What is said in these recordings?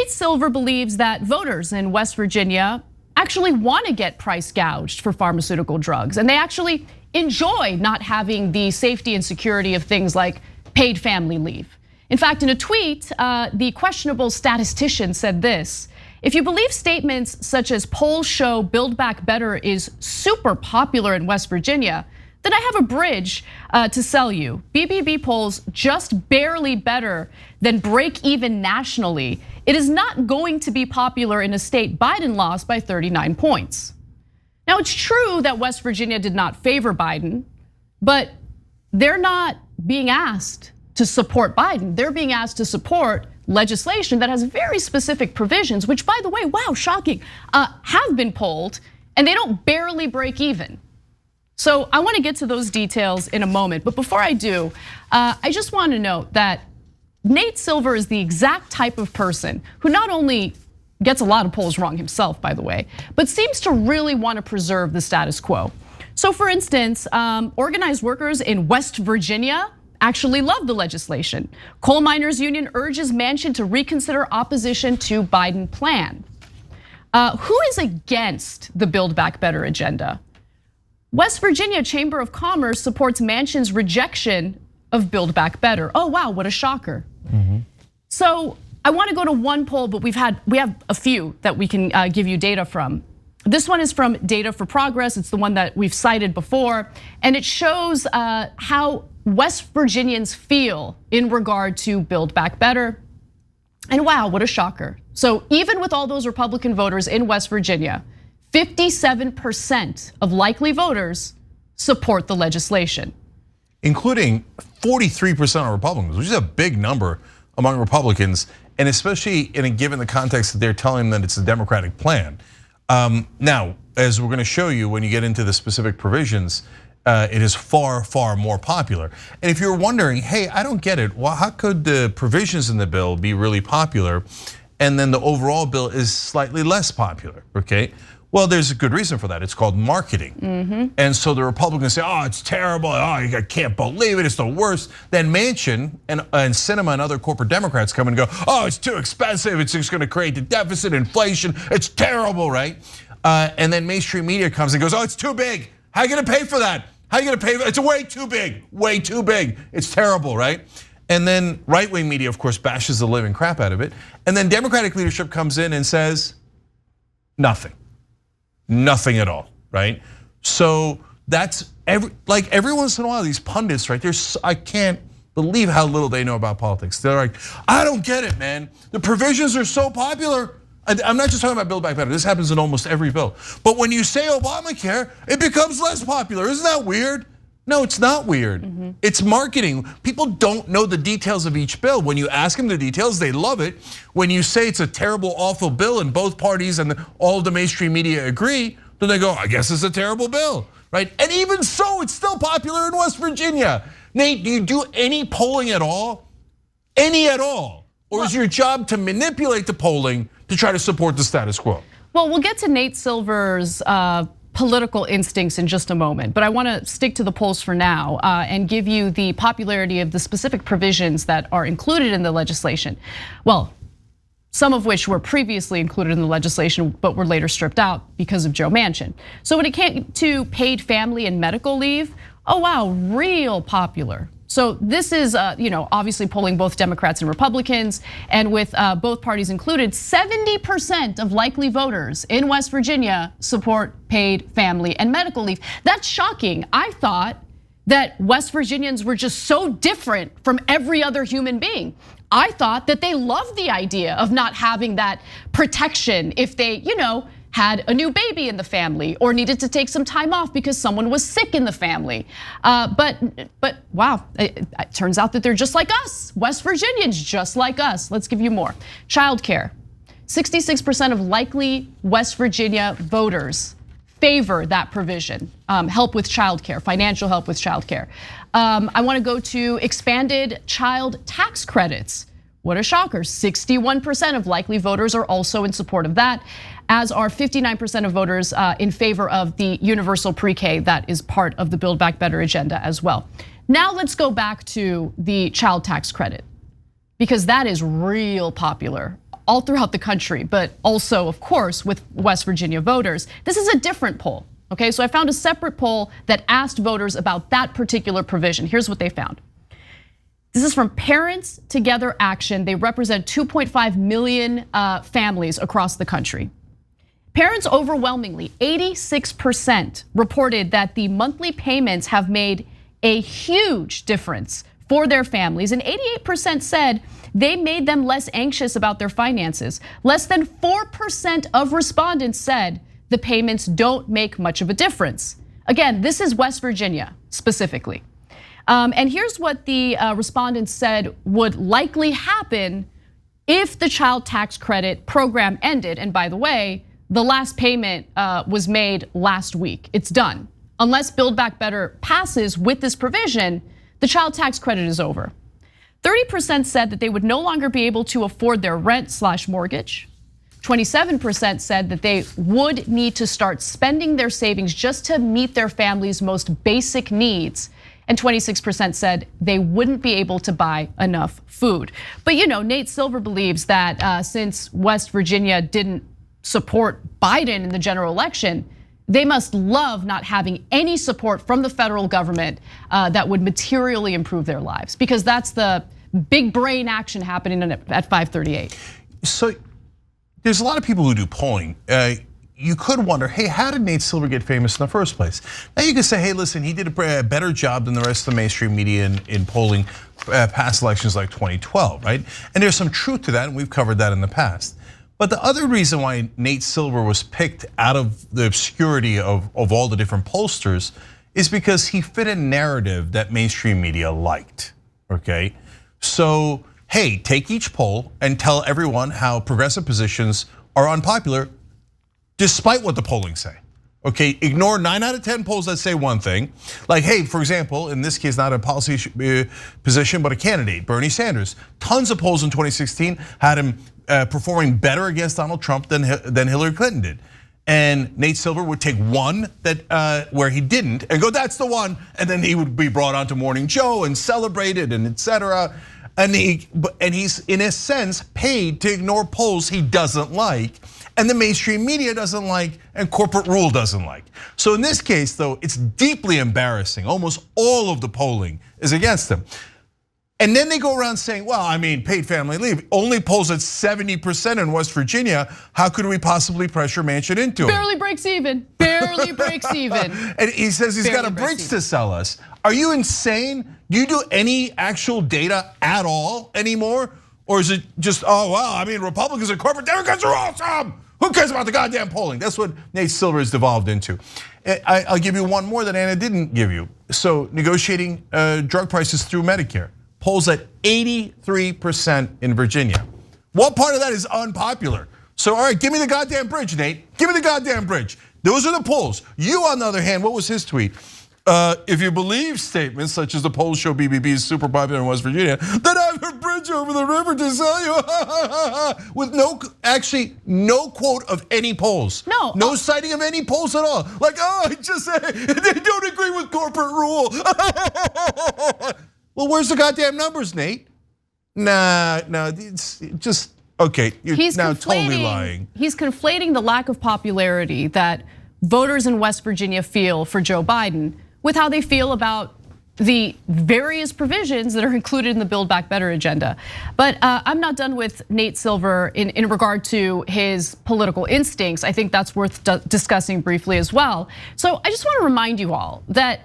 Nate Silver believes that voters in West Virginia actually want to get price gouged for pharmaceutical drugs, and they actually enjoy not having the safety and security of things like paid family leave. In fact, in a tweet, the questionable statistician said this: if you believe statements such as polls show Build Back Better is super popular in West Virginia, then I have a bridge to sell you. BBB polls just barely better than break even nationally. It is not going to be popular in a state Biden lost by 39 points. Now, it's true that West Virginia did not favor Biden, but they're not being asked to support Biden. They're being asked to support legislation that has very specific provisions, which, by the way, wow, shocking, have been polled, and they don't barely break even. So I wanna get to those details in a moment, but before I do, I just wanna note that Nate Silver is the exact type of person who not only gets a lot of polls wrong himself, by the way, but seems to really wanna preserve the status quo. So for instance, organized workers in West Virginia actually love the legislation. Coal Miners Union urges Manchin to reconsider opposition to Biden plan. Who is against the Build Back Better agenda? West Virginia Chamber of Commerce supports Manchin's rejection of Build Back Better. Oh wow, what a shocker. So I want to go to one poll, but we have a few that we can give you data from. This one is from Data for Progress. It's the one that we've cited before, and it shows how West Virginians feel in regard to Build Back Better. And wow, what a shocker. So even with all those Republican voters in West Virginia, 57% of likely voters support the legislation. Including 43% of Republicans, which is a big number among Republicans, and especially given the context that they're telling them that it's a Democratic plan. Now, as we're gonna show you when you get into the specific provisions, it is far, far more popular. And if you're wondering, hey, I don't get it, well, how could the provisions in the bill be really popular and then the overall bill is slightly less popular, okay? Well, there's a good reason for that. It's called marketing. And so the Republicans say, oh, it's terrible. Oh, I can't believe it. It's the worst. Then Manchin and Sinema and other corporate Democrats come and go, oh, it's too expensive. It's just gonna create the deficit, inflation. It's terrible, right? And then mainstream media comes and goes, oh, it's too big. How are you gonna pay for that? How are you gonna pay for it? It's way too big, way too big. It's terrible, right? And then right-wing media, of course, bashes the living crap out of it. And then Democratic leadership comes in and says, nothing. Nothing at all, right? So that's every once in a while, these pundits, right? I can't believe how little they know about politics. They're like, I don't get it, man. The provisions are so popular. I'm not just talking about Build Back Better. This happens in almost every bill. But when you say Obamacare, it becomes less popular. Isn't that weird? No, it's not weird. It's marketing. People don't know the details of each bill. When you ask them the details, they love it. When you say it's a terrible, awful bill and both parties and all of the mainstream media agree, then they go, I guess it's a terrible bill, right? And even so, it's still popular in West Virginia. Nate, do you do any polling at all? Any at all? Or is your job to manipulate the polling to try to support the status quo? Well, we'll get to Nate Silver's political instincts in just a moment, but I want to stick to the polls for now and give you the popularity of the specific provisions that are included in the legislation. Well, some of which were previously included in the legislation, but were later stripped out because of Joe Manchin. So when it came to paid family and medical leave, oh wow, real popular. So this is obviously polling both Democrats and Republicans, and with both parties included, 70% of likely voters in West Virginia support paid family and medical leave. That's shocking. I thought that West Virginians were just so different from every other human being. I thought that they loved the idea of not having that protection if they, had a new baby in the family or needed to take some time off because someone was sick in the family. But wow, it turns out that they're just like us. West Virginians just like us. Let's give you more. Childcare. 66% of likely West Virginia voters favor that provision. Help with childcare, financial help with childcare. I want to go to expanded child tax credits. What a shocker, 61% of likely voters are also in support of that, as are 59% of voters in favor of the universal pre-K that is part of the Build Back Better agenda as well. Now let's go back to the child tax credit, because that is real popular. all throughout the country, but also, of course, with West Virginia voters. This is a different poll, okay? So I found a separate poll that asked voters about that particular provision. Here's what they found. This is from Parents Together Action. They represent 2.5 million families across the country. Parents overwhelmingly, 86% reported that the monthly payments have made a huge difference for their families, and 88% said they made them less anxious about their finances. Less than 4% of respondents said the payments don't make much of a difference. Again, this is West Virginia specifically. And here's what the respondents said would likely happen if the child tax credit program ended. And by the way, the last payment was made last week. It's done. Unless Build Back Better passes with this provision, the child tax credit is over. 30% said that they would no longer be able to afford their rent/mortgage. 27% said that they would need to start spending their savings just to meet their family's most basic needs. And 26% said they wouldn't be able to buy enough food. But Nate Silver believes that since West Virginia didn't support Biden in the general election, they must love not having any support from the federal government that would materially improve their lives, because that's the big brain action happening at 538. So there's a lot of people who do polling. You could wonder, hey, how did Nate Silver get famous in the first place? Now you could say, hey, listen, he did a better job than the rest of the mainstream media in polling past elections like 2012, right? And there's some truth to that, and we've covered that in the past. But the other reason why Nate Silver was picked out of the obscurity of all the different pollsters is because he fit a narrative that mainstream media liked, okay? So, hey, take each poll and tell everyone how progressive positions are unpopular despite what the polling say. Okay, ignore 9 out of 10 polls that say one thing. Like, hey, for example, in this case, not a policy position, but a candidate, Bernie Sanders. Tons of polls in 2016 had him performing better against Donald Trump than Hillary Clinton did. And Nate Silver would take one that where he didn't and go, that's the one. And then he would be brought onto Morning Joe and celebrated and etc. And he's in a sense paid to ignore polls he doesn't like, and the mainstream media doesn't like, and corporate rule doesn't like. So in this case, though, it's deeply embarrassing. Almost all of the polling is against him. And then they go around saying, well, I mean, paid family leave only polls at 70% in West Virginia. How could we possibly pressure Manchin into it? Barely breaks even, barely breaks even. And he says he's got a bridge to sell us. Are you insane? Do you do any actual data at all anymore? Or is it just, oh, well, I mean, Republicans and corporate Democrats are awesome. Who cares about the goddamn polling? That's what Nate Silver has devolved into. I'll give you one more that Anna didn't give you. So negotiating drug prices through Medicare. Polls at 83% in Virginia. What part of that is unpopular? So, all right, give me the goddamn bridge, Nate. Give me the goddamn bridge. Those are the polls. You, on the other hand, what was his tweet? If you believe statements such as the polls show BBB is super popular in West Virginia, then I have a bridge over the river to sell you. With no quote of any polls. No citing of any polls at all. Like, oh, I just said they don't agree with corporate rule. Well, where's the goddamn numbers, Nate? Nah, it's just, okay, you're now totally lying. He's conflating the lack of popularity that voters in West Virginia feel for Joe Biden with how they feel about the various provisions that are included in the Build Back Better agenda. But I'm not done with Nate Silver in regard to his political instincts. I think that's worth discussing briefly as well. So I just want to remind you all that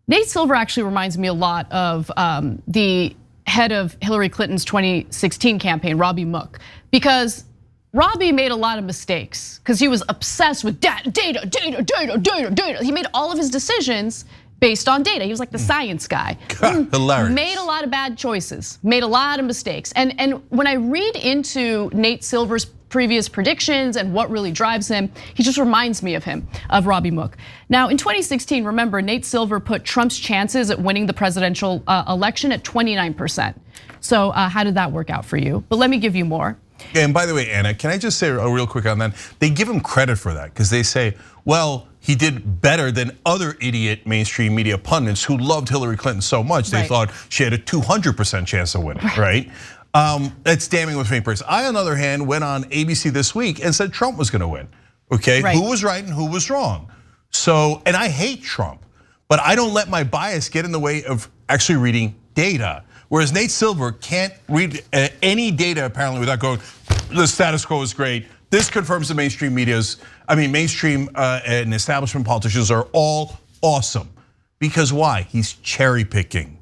Nate Silver actually reminds me a lot of the head of Hillary Clinton's 2016 campaign, Robbie Mook, because Robbie made a lot of mistakes because he was obsessed with data. He made all of his decisions based on data. He was like the science guy. Hilarious. Made a lot of bad choices, made a lot of mistakes. And when I read into Nate Silver's previous predictions and what really drives him, he just reminds me of him, of Robbie Mook. Now in 2016, remember, Nate Silver put Trump's chances at winning the presidential election at 29%. So how did that work out for you? But let me give you more. And by the way, Anna, can I just say real quick on that? They give him credit for that because they say, well, he did better than other idiot mainstream media pundits who loved Hillary Clinton so much they thought she had a 200% chance of winning, right? That's damning with faint praise. I, on the other hand, went on ABC This Week and said Trump was gonna win, okay? Right. Who was right and who was wrong? So, and I hate Trump, but I don't let my bias get in the way of actually reading data. Whereas Nate Silver can't read any data apparently without going, the status quo is great. This confirms the mainstream mainstream and establishment politicians are all awesome. Because why? He's cherry picking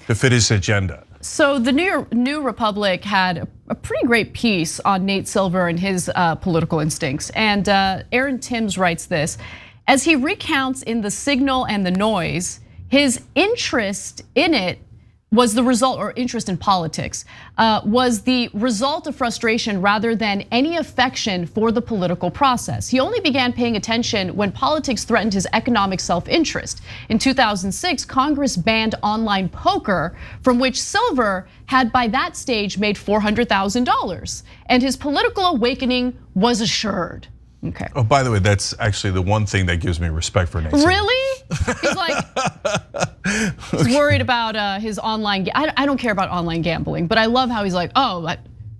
to fit his agenda. So the New Republic had a pretty great piece on Nate Silver and his political instincts. And Aaron Timms writes this: as he recounts in The Signal and The Noise, his interest in it was the result, or interest in politics, was the result of frustration rather than any affection for the political process. He only began paying attention when politics threatened his economic self-interest. In 2006, Congress banned online poker, from which Silver had by that stage made $400,000, and his political awakening was assured. Okay. Oh, by the way, that's actually the one thing that gives me respect for Nate. Really? He's like, he's worried about his online. I don't care about online gambling, but I love how he's like, oh,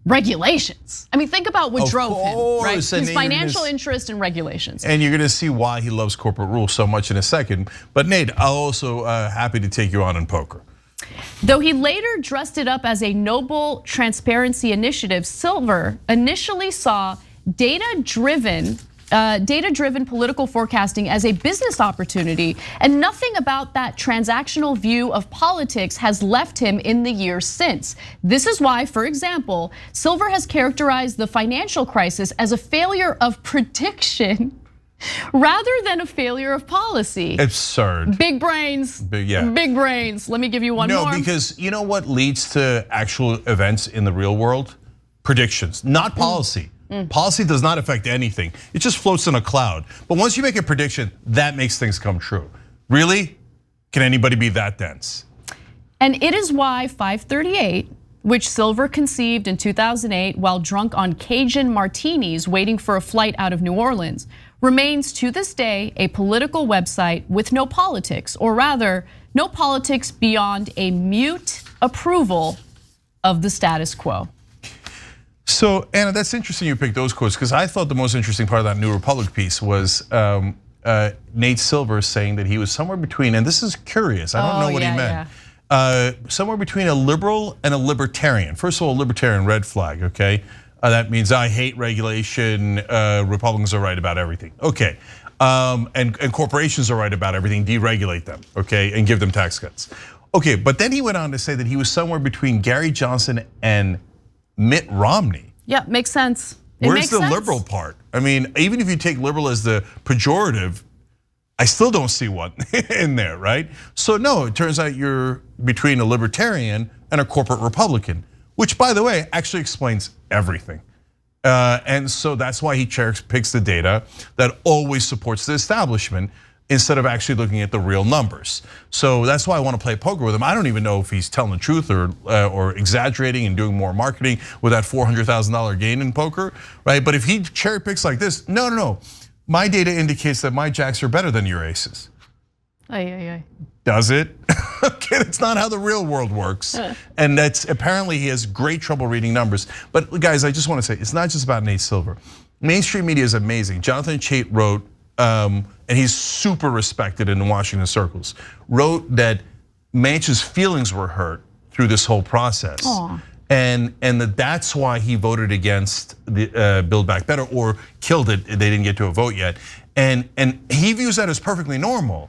regulations. I mean, think about what drove him, right? His financial interest in regulations. And you're gonna see why he loves corporate rules so much in a second. But Nate, I'll also happy to take you on in poker. Though he later dressed it up as a noble transparency initiative, Silver initially saw data-driven political forecasting as a business opportunity, and nothing about that transactional view of politics has left him in the years since. This is why, for example, Silver has characterized the financial crisis as a failure of prediction rather than a failure of policy. Absurd. Big brains. Big brains. Let me give you one more. No, because you know what leads to actual events in the real world? Predictions, not policy. Policy does not affect anything. It just floats in a cloud. But once you make a prediction, that makes things come true. Really? Can anybody be that dense? And it is why 538, which Silver conceived in 2008 while drunk on Cajun martinis waiting for a flight out of New Orleans, remains to this day a political website with no politics, or rather, no politics beyond a mute approval of the status quo. So, Anna, that's interesting you picked those quotes, because I thought the most interesting part of that New Republic piece was Nate Silver saying that he was somewhere between, and this is curious, I don't know what he meant. Somewhere between a liberal and a libertarian. First of all, libertarian, red flag, okay? That means I hate regulation, Republicans are right about everything. Okay, and corporations are right about everything, deregulate them, okay, and give them tax cuts. Okay, but then he went on to say that he was somewhere between Gary Johnson and Mitt Romney. Yeah, makes sense. Where's the liberal part? I mean, even if you take liberal as the pejorative, I still don't see one in there, right? So no, it turns out you're between a libertarian and a corporate Republican, which, by the way, actually explains everything. And so that's why he picks the data that always supports the establishment, instead of actually looking at the real numbers. So that's why I want to play poker with him. I don't even know if he's telling the truth or exaggerating and doing more marketing with that $400,000 gain in poker, right? But if he cherry picks like this, no. My data indicates that my jacks are better than your aces. Does it? Okay, that's not how the real world works. And that's apparently he has great trouble reading numbers. But guys, I just want to say, it's not just about Nate Silver. Mainstream media is amazing. Jonathan Chait wrote, and he's super respected in Washington circles, wrote that Manchin's feelings were hurt through this whole process. Aww. And that's why he voted against the Build Back Better, or killed it. They didn't get to a vote yet. And he views that as perfectly normal.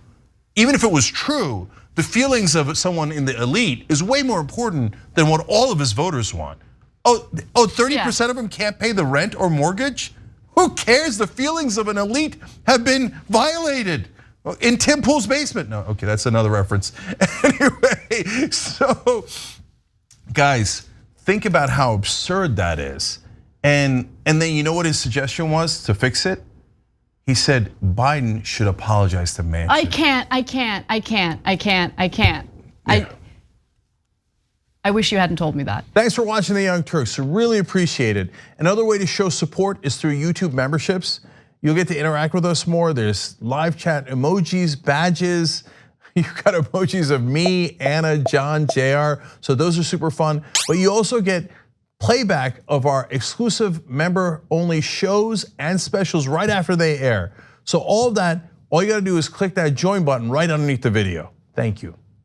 Even if it was true, the feelings of someone in the elite is way more important than what all of his voters want. 30% of them can't pay the rent or mortgage? Who cares? The feelings of an elite have been violated in Tim Pool's basement. No, okay, that's another reference. Anyway, so guys, think about how absurd that is. And then you know what his suggestion was to fix it? He said Biden should apologize to Manchin. I can't. Yeah. I wish you hadn't told me that. Thanks for watching The Young Turks, really appreciate it. Another way to show support is through YouTube memberships. You'll get to interact with us more. There's live chat emojis, badges, You've got emojis of me, Anna, John, JR. So those are super fun. But you also get playback of our exclusive member-only shows and specials right after they air. So all of that, all you gotta do is click that join button right underneath the video. Thank you.